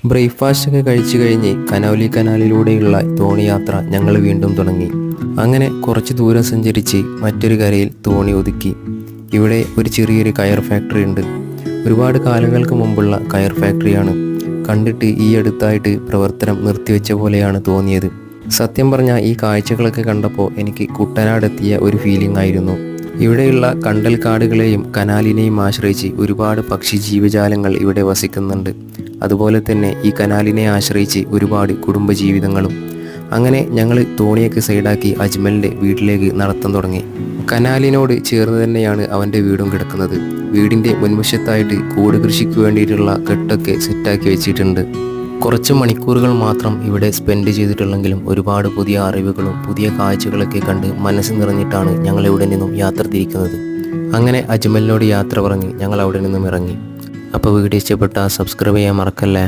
Breakfast ഒക്കെ കഴിച്ചു കഴിഞ്ഞ് കനോലി കനാലിലൂടെയുള്ള തോണിയാത്ര ഞങ്ങൾ വീണ്ടും തുടങ്ങി. അങ്ങനെ കുറച്ച് ദൂരം സഞ്ചരിച്ച് മറ്റൊരു കരയിൽ തോണി ഒതുക്കി. ഇവിടെ ഒരു ചെറിയൊരു കയർ ഫാക്ടറി ഉണ്ട്. ഒരുപാട് കാലങ്ങൾക്ക് മുമ്പുള്ള കയർ ഫാക്ടറിയാണ്. കണ്ടിട്ട് ഈ അടുത്തായിട്ട് പ്രവർത്തനം നിർത്തിവെച്ച പോലെയാണ് തോന്നിയത്. സത്യം പറഞ്ഞാൽ ഈ കാഴ്ചകളൊക്കെ കണ്ടപ്പോൾ എനിക്ക് കുട്ടനാടെത്തിയ ഒരു ഫീലിംഗ് ആയിരുന്നു. ഇവിടെയുള്ള കണ്ടൽ കാടുകളെയും കനാലിനെയും ആശ്രയിച്ച് ഒരുപാട് പക്ഷി ജീവജാലങ്ങൾ ഇവിടെ വസിക്കുന്നുണ്ട്. അതുപോലെ തന്നെ ഈ കനാലിനെ ആശ്രയിച്ച് ഒരുപാട് കുടുംബജീവിതങ്ങളും. അങ്ങനെ ഞങ്ങൾ തോണിയൊക്കെ സൈഡാക്കി അജ്മലിൻ്റെ വീട്ടിലേക്ക് നടത്താൻ തുടങ്ങി. കനാലിനോട് ചേർന്ന് തന്നെയാണ് അവൻ്റെ വീടും കിടക്കുന്നത്. വീടിൻ്റെ മുൻവശത്തായിട്ട് കൂട് കൃഷിക്ക് വേണ്ടിയിട്ടുള്ള കെട്ടൊക്കെ സെറ്റാക്കി വെച്ചിട്ടുണ്ട്. കുറച്ച് മണിക്കൂറുകൾ മാത്രം ഇവിടെ സ്പെൻഡ് ചെയ്തിട്ടുള്ളെങ്കിലും ഒരുപാട് പുതിയ അറിവുകളും പുതിയ കാഴ്ചകളൊക്കെ കണ്ട് മനസ്സ് നിറഞ്ഞിട്ടാണ് ഞങ്ങൾ ഇവിടെ നിന്നും യാത്ര തിരിക്കുന്നത്. അങ്ങനെ അജ്മലിനോട് യാത്ര പറഞ്ഞ് ഞങ്ങൾ അവിടെ നിന്നും ഇറങ്ങി. അപ്പോൾ വീഡിയോ ഇഷ്ടപ്പെട്ടാൽ സബ്സ്ക്രൈബ് ചെയ്യാൻ മറക്കല്ലേ.